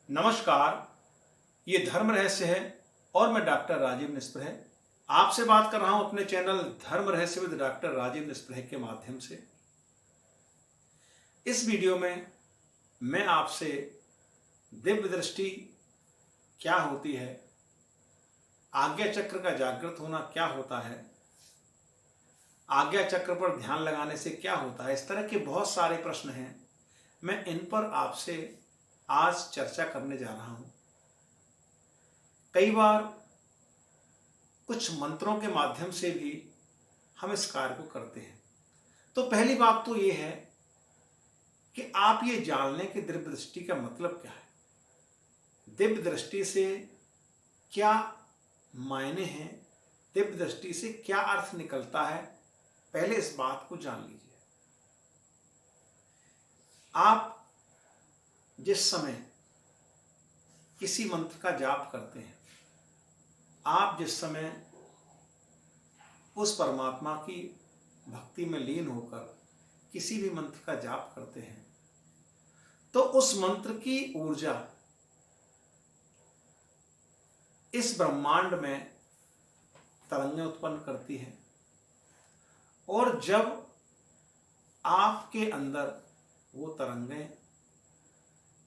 नमस्कार, ये धर्म रहस्य है और मैं डॉक्टर राजीव निस्पृह आपसे बात कर रहा हूं अपने चैनल धर्म रहस्य विद डॉक्टर राजीव निस्पृह के माध्यम से। इस वीडियो में मैं आपसे दिव्य दृष्टि क्या होती है, आज्ञा चक्र का जागृत होना क्या होता है, आज्ञा चक्र पर ध्यान लगाने से क्या होता है, इस तरह के बहुत सारे प्रश्न हैं। मैं इन पर आपसे आज चर्चा करने जा रहा हूं। कई बार कुछ मंत्रों के माध्यम से भी हम इस कार्य को करते हैं। तो पहली बात तो यह है कि आप ये जान लें कि दिव्य दृष्टि का मतलब क्या है, दिव्य दृष्टि से क्या मायने हैं, दिव्य दृष्टि से क्या अर्थ निकलता है। पहले इस बात को जान लीजिए। आप जिस समय किसी मंत्र का जाप करते हैं, आप जिस समय उस परमात्मा की भक्ति में लीन होकर किसी भी मंत्र का जाप करते हैं, तो उस मंत्र की ऊर्जा इस ब्रह्मांड में तरंगें उत्पन्न करती है और जब आपके अंदर वो तरंगें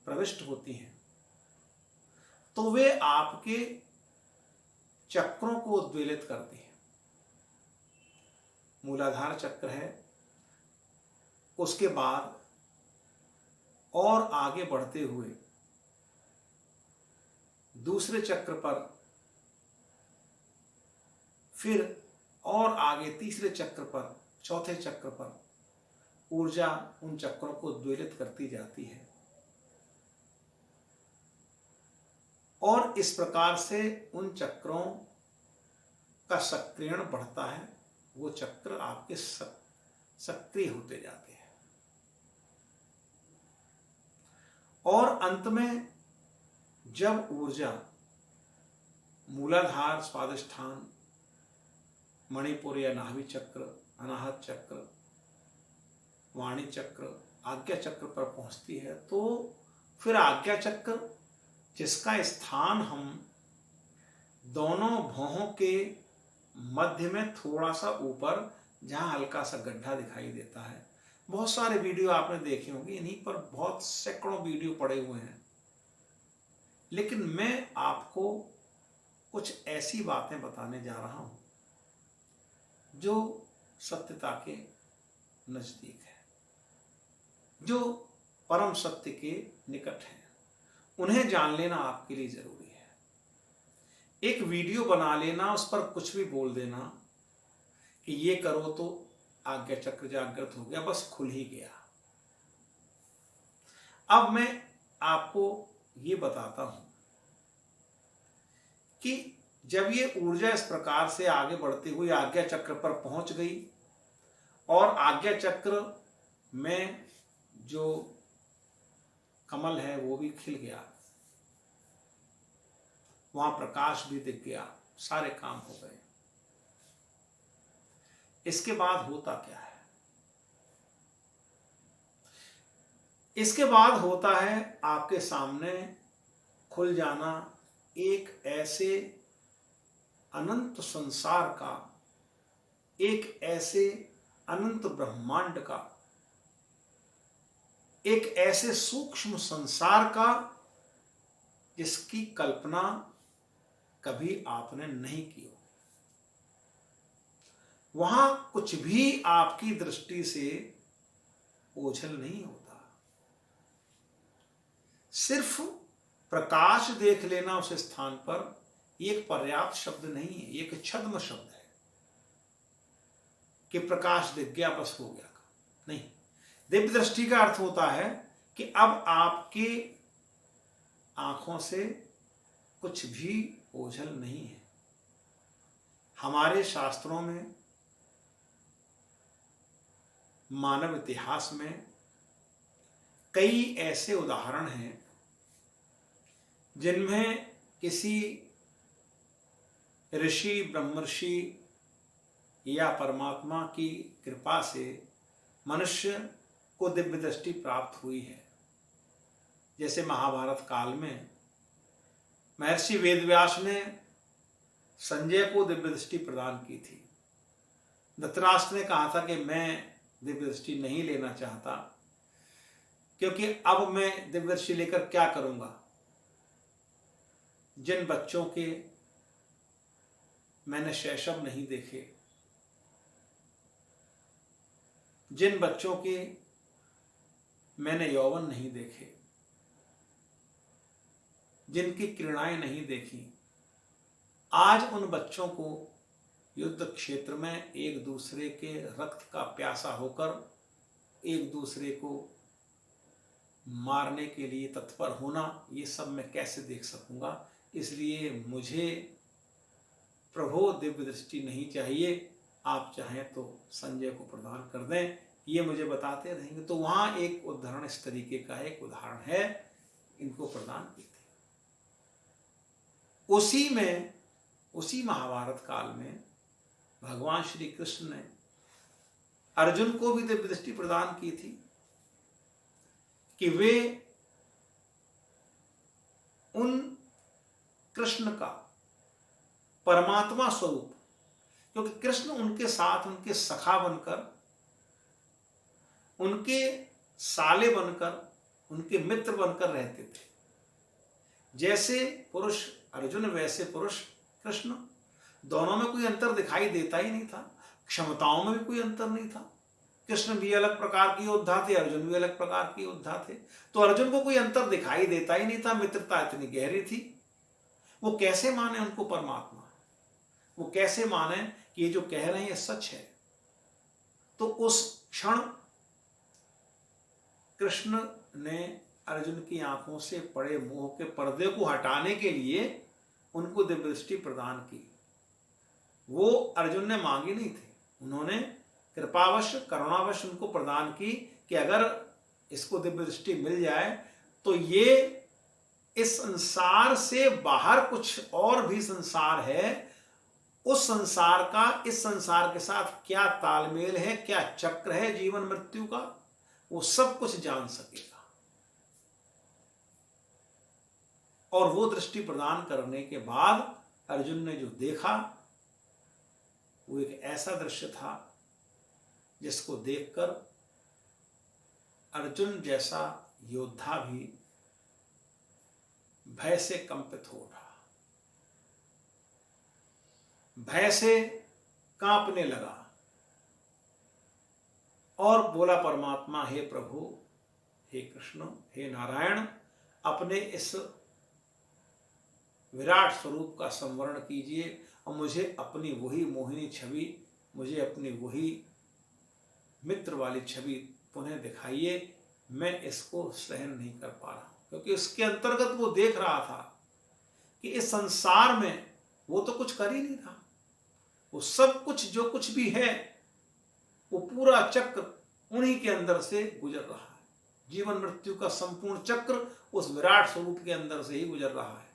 प्रविष्ट होती हैं तो वे आपके चक्रों को उद्वेलित करती हैं। मूलाधार चक्र है, उसके बाद और आगे बढ़ते हुए दूसरे चक्र पर, फिर और आगे तीसरे चक्र पर, चौथे चक्र पर ऊर्जा उन चक्रों को उद्वेलित करती जाती है और इस प्रकार से उन चक्रों का सक्रियण बढ़ता है। वो चक्र आपके सक्रिय होते जाते हैं और अंत में जब ऊर्जा मूलाधार, स्वादिष्ठान, मणिपुर या नाभि चक्र, अनाहत चक्र, वाणी चक्र, आज्ञा चक्र पर पहुंचती है, तो फिर आज्ञा चक्र, जिसका स्थान हम दोनों भौहों के मध्य में थोड़ा सा ऊपर, जहां हल्का सा गड्ढा दिखाई देता है। बहुत सारे वीडियो आपने देखे होंगे, इन्हीं पर बहुत सैकड़ों वीडियो पड़े हुए हैं, लेकिन मैं आपको कुछ ऐसी बातें बताने जा रहा हूं जो सत्यता के नजदीक है, जो परम सत्य के निकट है। उन्हें जान लेना आपके लिए जरूरी है। एक वीडियो बना लेना, उस पर कुछ भी बोल देना कि ये करो तो आज्ञा चक्र जागृत हो गया, बस खुल ही गया। अब मैं आपको ये बताता हूं कि जब ये ऊर्जा इस प्रकार से आगे बढ़ती हुई आज्ञा चक्र पर पहुंच गई और आज्ञा चक्र में जो कमल है वो भी खिल गया, वहां प्रकाश भी दिख गया, सारे काम हो गए। इसके बाद होता क्या है? इसके बाद होता है आपके सामने खुल जाना एक ऐसे अनंत संसार का, एक ऐसे अनंत ब्रह्मांड का, एक ऐसे सूक्ष्म संसार का जिसकी कल्पना कभी आपने नहीं की हो। वहां कुछ भी आपकी दृष्टि से ओझल नहीं होता। सिर्फ प्रकाश देख लेना उस स्थान पर एक पर्याप्त शब्द नहीं है, एक छद्म शब्द है कि प्रकाश दिख गया बस हो गया। नहीं, दिव्य दृष्टि का अर्थ होता है कि अब आपके आंखों से कुछ भी ओझल नहीं है। हमारे शास्त्रों में, मानव इतिहास में कई ऐसे उदाहरण हैं जिनमें किसी ऋषि, ब्रह्मर्षि या परमात्मा की कृपा से मनुष्य को दिव्य दृष्टि प्राप्त हुई है। जैसे महाभारत काल में महर्षि वेदव्यास ने संजय को दिव्य दृष्टि प्रदान की थी। धृतराष्ट्र ने कहा था कि मैं दिव्य दृष्टि नहीं लेना चाहता, क्योंकि अब मैं दिव्य दृष्टि लेकर क्या करूंगा। जिन बच्चों के मैंने शैशव नहीं देखे, जिन बच्चों के मैंने यौवन नहीं देखे, जिनकी क्रीड़ाएं नहीं देखी, आज उन बच्चों को युद्ध क्षेत्र में एक दूसरे के रक्त का प्यासा होकर एक दूसरे को मारने के लिए तत्पर होना, ये सब मैं कैसे देख सकूंगा। इसलिए मुझे प्रभु दिव्य दृष्टि नहीं चाहिए, आप चाहें तो संजय को प्रदान कर दें, ये मुझे बताते रहेंगे। तो वहां एक उदाहरण इस तरीके का एक उदाहरण है, इनको प्रदान की थी। उसी महाभारत काल में भगवान श्री कृष्ण ने अर्जुन को भी दिव्य दृष्टि प्रदान की थी कि वे उन कृष्ण का परमात्मा स्वरूप, क्योंकि कृष्ण उनके साथ उनके सखा बनकर, उनके साले बनकर, उनके मित्र बनकर रहते थे। जैसे पुरुष अर्जुन वैसे पुरुष कृष्ण, दोनों में कोई अंतर दिखाई देता ही नहीं था। क्षमताओं में भी कोई अंतर नहीं था। कृष्ण भी अलग प्रकार के योद्धा थे, अर्जुन भी अलग प्रकार के योद्धा थे। तो अर्जुन को कोई अंतर दिखाई देता ही नहीं था। मित्रता इतनी गहरी थी, वो कैसे माने उनको परमात्मा, वो कैसे माने कि ये जो कह रहे हैं सच है। तो उस क्षण कृष्ण ने अर्जुन की आंखों से पड़े मोह के पर्दे को हटाने के लिए उनको दिव्य दृष्टि प्रदान की। वो अर्जुन ने मांगी नहीं थी, उन्होंने कृपावश करुणावश उनको प्रदान की कि अगर इसको दिव्य दृष्टि मिल जाए तो ये इस संसार से बाहर कुछ और भी संसार है, उस संसार का इस संसार के साथ क्या तालमेल है, क्या चक्र है जीवन मृत्यु का, वो सब कुछ जान सकेगा। और वो दृष्टि प्रदान करने के बाद अर्जुन ने जो देखा वो एक ऐसा दृश्य था जिसको देखकर अर्जुन जैसा योद्धा भी भय से कंपित हो उठा, भय से कांपने लगा और बोला, परमात्मा हे प्रभु, हे कृष्ण, हे नारायण, अपने इस विराट स्वरूप का संवरण कीजिए और मुझे अपनी वही मोहिनी छवि, मुझे अपनी वही मित्र वाली छवि पुनः दिखाइए। मैं इसको सहन नहीं कर पा रहा, क्योंकि इसके अंतर्गत वो देख रहा था कि इस संसार में वो तो कुछ कर ही नहीं रहा, वो सब कुछ जो कुछ भी है वो पूरा चक्र उन्हीं के अंदर से गुजर रहा है। जीवन मृत्यु का संपूर्ण चक्र उस विराट स्वरूप के अंदर से ही गुजर रहा है।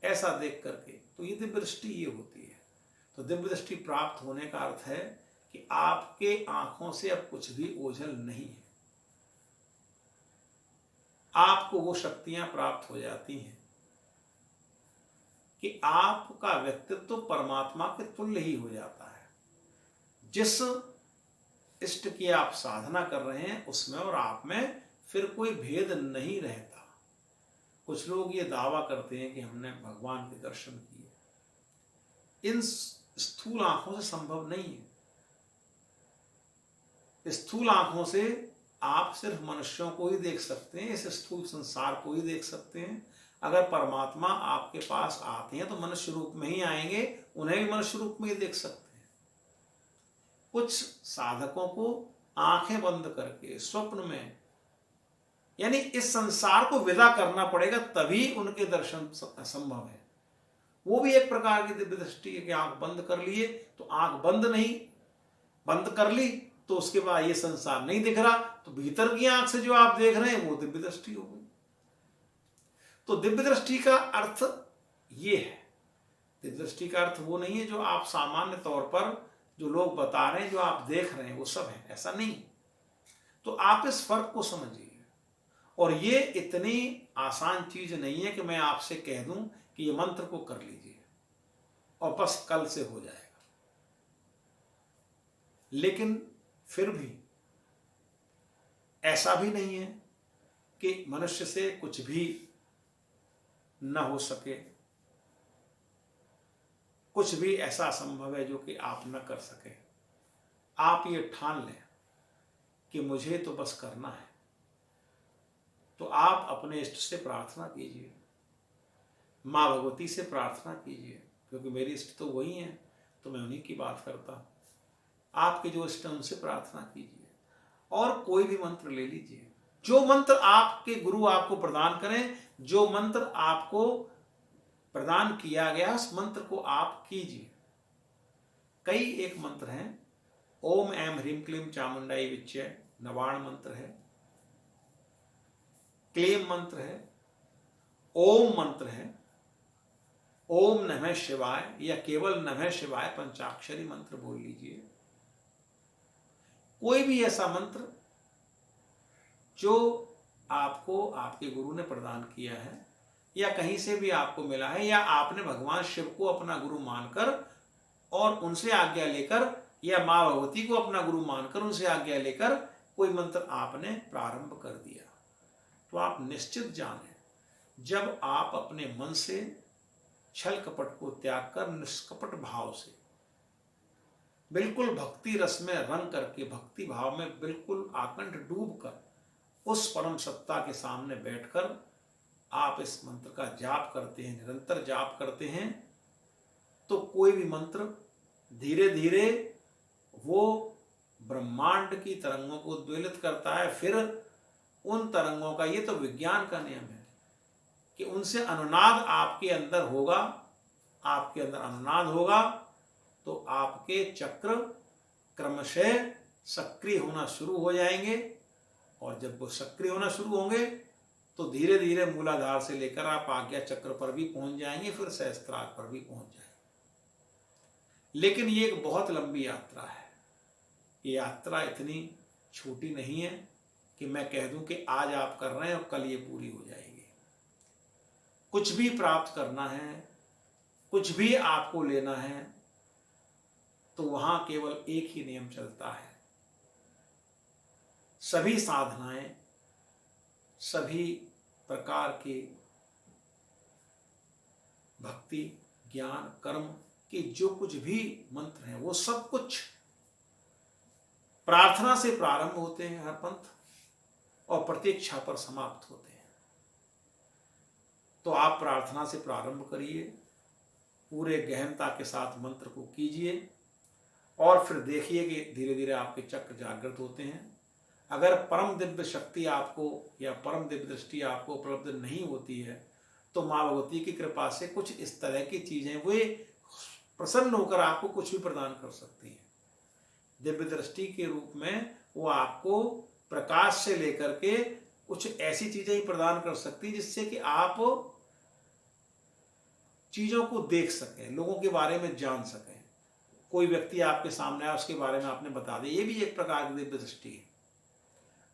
ऐसा देख करके तो ये दिव्य दृष्टि ये होती है। तो दिव्य दृष्टि प्राप्त होने का अर्थ है कि आपके आंखों से अब कुछ भी ओझल नहीं है, आपको वो शक्तियां प्राप्त हो जाती हैं कि आपका व्यक्तित्व परमात्मा के तुल्य ही हो जाता है। जिस इष्ट की आप साधना कर रहे हैं उसमें और आप में फिर कोई भेद नहीं रहता। कुछ लोग ये दावा करते हैं कि हमने भगवान के दर्शन किए, इन स्थूल आंखों से संभव नहीं है। स्थूल आंखों से आप सिर्फ मनुष्यों को ही देख सकते हैं, इस स्थूल संसार को ही देख सकते हैं। अगर परमात्मा आपके पास आते हैं तो मनुष्य रूप में ही आएंगे, उन्हें भी मनुष्य रूप में ही देख सकते हैं। कुछ साधकों को आंखें बंद करके स्वप्न में, यानी इस संसार को विदा करना पड़ेगा तभी उनके दर्शन संभव है। वो भी एक प्रकार की दिव्य दृष्टि है कि आंख बंद कर लिए तो आंख बंद कर ली तो उसके बाद ये संसार नहीं दिख रहा, तो भीतर की आंख से जो आप देख रहे हैं वो दिव्य दृष्टि हो गई। तो दिव्य दृष्टि का अर्थ ये है। दिव्य दृष्टि का अर्थ वो नहीं है जो आप सामान्य तौर पर जो लोग बता रहे हैं, जो आप देख रहे हैं वो सब है, ऐसा नहीं। तो आप इस फर्क को समझिए और ये इतनी आसान चीज नहीं है कि मैं आपसे कह दूं कि ये मंत्र को कर लीजिए और बस कल से हो जाएगा। लेकिन फिर भी ऐसा भी नहीं है कि मनुष्य से कुछ भी न हो सके, कुछ भी ऐसा असंभव है जो कि आप न कर सके। आप ये ठान लें कि मुझे तो बस करना है, तो आप अपने इष्ट से प्रार्थना कीजिए, माँ भगवती से प्रार्थना कीजिए, क्योंकि मेरी इष्ट तो वही हैं, तो मैं उन्हीं की बात करता हूँ। आपके जो इष्ट हैं उनसे प्रार्थना कीजिए और कोई भी मंत्र ले लीजिए, जो मंत्र आपके गुरु आपको प्रदान करें, जो मंत्र आपको प्रदान किया गया उस मंत्र को आप कीजिए। कई एक मंत्र हैं, ओम ऐम ह्रीम क्लीम चामुंडाई विच्चय नवाण मंत्र है, क्लीम मंत्र है, ओम मंत्र है, ओम नमः शिवाय या केवल नमः शिवाय पंचाक्षरी मंत्र बोल लीजिए। कोई भी ऐसा मंत्र जो आपको आपके गुरु ने प्रदान किया है या कहीं से भी आपको मिला है, या आपने भगवान शिव को अपना गुरु मानकर और उनसे आज्ञा लेकर, या माँ भगवती को अपना गुरु मानकर उनसे आज्ञा लेकर कोई मंत्र आपने प्रारंभ कर दिया, तो आप निश्चित जानें, जब आप अपने मन से छल कपट को त्याग कर निष्कपट भाव से बिल्कुल भक्ति रस में रंग करके, भक्ति भाव में बिल्कुल आकंठ डूब कर उस परम सत्ता के सामने बैठकर आप इस मंत्र का जाप करते हैं, निरंतर जाप करते हैं, तो कोई भी मंत्र धीरे धीरे वो ब्रह्मांड की तरंगों को उद्वेलित करता है। फिर उन तरंगों का, ये तो विज्ञान का नियम है कि उनसे अनुनाद आपके अंदर होगा, आपके अंदर अनुनाद होगा तो आपके चक्र क्रमशः सक्रिय होना शुरू हो जाएंगे, और जब वो सक्रिय होना शुरू होंगे तो धीरे धीरे मूलाधार से लेकर आप आज्ञा चक्र पर भी पहुंच जाएंगे, फिर सहस्त्रार पर भी पहुंच जाएंगे। लेकिन ये एक बहुत लंबी यात्रा है, ये यात्रा इतनी छोटी नहीं है कि मैं कह दूं कि आज आप कर रहे हैं और कल ये पूरी हो जाएगी। कुछ भी प्राप्त करना है, कुछ भी आपको लेना है, तो वहां केवल एक ही नियम चलता है। सभी साधनाएं, सभी प्रकार के भक्ति, ज्ञान, कर्म के जो कुछ भी मंत्र हैं, वो सब कुछ प्रार्थना से प्रारंभ होते हैं हर पंथ, और प्रतीक्षा पर समाप्त होते हैं। तो आप प्रार्थना से प्रारंभ करिए, पूरे गहनता के साथ मंत्र को कीजिए, और फिर देखिए कि धीरे धीरे आपके चक्र जागृत होते हैं। अगर परम दिव्य शक्ति आपको या परम दिव्य दृष्टि आपको उपलब्ध नहीं होती है, तो माँ भगवती की कृपा से कुछ इस तरह की चीजें वे प्रसन्न होकर आपको कुछ भी प्रदान कर सकती हैं। दिव्य दृष्टि के रूप में वो आपको प्रकाश से लेकर के कुछ ऐसी चीजें ही प्रदान कर सकती है जिससे कि आप चीजों को देख सकें, लोगों के बारे में जान सकें। कोई व्यक्ति आपके सामने आया, उसके बारे में आपने बता दिया, ये भी एक प्रकार की दिव्य दृष्टि है।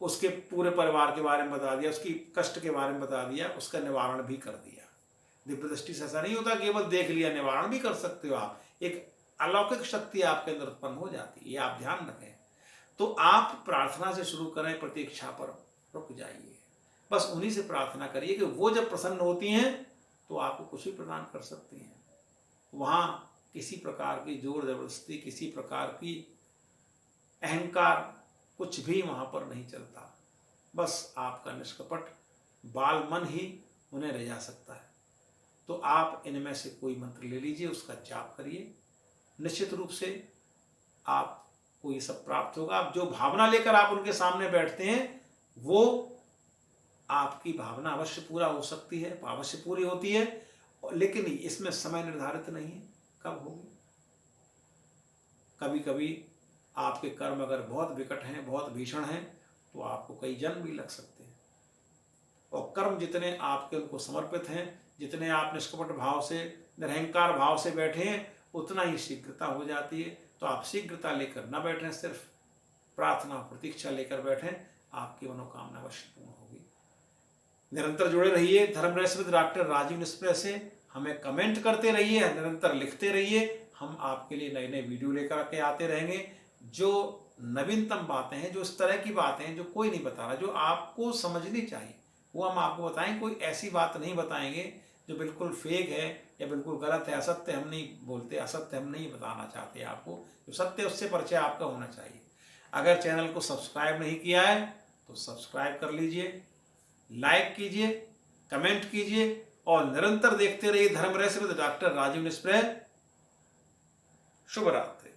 उसके पूरे परिवार के बारे में बता दिया, उसकी कष्ट के बारे में बता दिया, उसका निवारण भी कर दिया। दिव्य दृष्टि से ऐसा नहीं होता केवल देख लिया, निवारण भी कर सकते हो आप। एक अलौकिक शक्ति आपके अंदर उत्पन्न हो जाती है, ये आप ध्यान रखें। तो आप प्रार्थना से शुरू करें, प्रतीक्षा पर रुक जाइए, बस उन्हीं से प्रार्थना करिए कि वो जब प्रसन्न होती हैं तो आपको कुछ भी प्रदान कर सकती हैं। वहां किसी प्रकार की जोर जबरदस्ती, किसी प्रकार की अहंकार, कुछ भी वहां पर नहीं चलता। बस आपका निष्कपट बाल मन ही उन्हें ले जा सकता है। तो आप इनमें से कोई मंत्र ले लीजिए, उसका जाप करिए, निश्चित रूप से आपको ये सब प्राप्त होगा। आप जो भावना लेकर आप उनके सामने बैठते हैं, वो आपकी भावना अवश्य पूरा हो सकती है, अवश्य पूरी होती है, लेकिन इसमें समय निर्धारित नहीं है कब होगी। कभी कभी आपके कर्म अगर बहुत विकट हैं, बहुत भीषण हैं, तो आपको कई जन्म भी लग सकते हैं। और कर्म जितने आपके उनको समर्पित हैं, जितने आप निष्कपट भाव से, निरहंकार भाव से बैठे हैं, उतना ही शीघ्रता हो जाती है। तो आप शीघ्रता लेकर न बैठें, सिर्फ प्रार्थना प्रतीक्षा लेकर बैठें, आपकी मनोकामना अवश्य पूर्ण होगी। निरंतर जुड़े रहिए धर्म रहस्य विद डॉक्टर राजीव निस्प्रे से। हमें कमेंट करते रहिए, निरंतर लिखते रहिए। हम आपके लिए नए नए वीडियो लेकर के आते रहेंगे। जो नवीनतम बातें हैं, जो इस तरह की बातें हैं जो कोई नहीं बता रहा, जो आपको समझनी चाहिए, वो हम आपको बताएं। कोई ऐसी बात नहीं बताएंगे जो बिल्कुल फेक है या बिल्कुल गलत है। असत्य हम नहीं बोलते, असत्य हम नहीं बताना चाहते आपको। जो सत्य है उससे परिचय आपका होना चाहिए। अगर चैनल को सब्सक्राइब नहीं किया है तो सब्सक्राइब कर लीजिए, लाइक कीजिए, कमेंट कीजिए और निरंतर देखते रहिए धर्म रहस्य विद डॉक्टर राजीव निस्प्रे। शुभ रात्रि।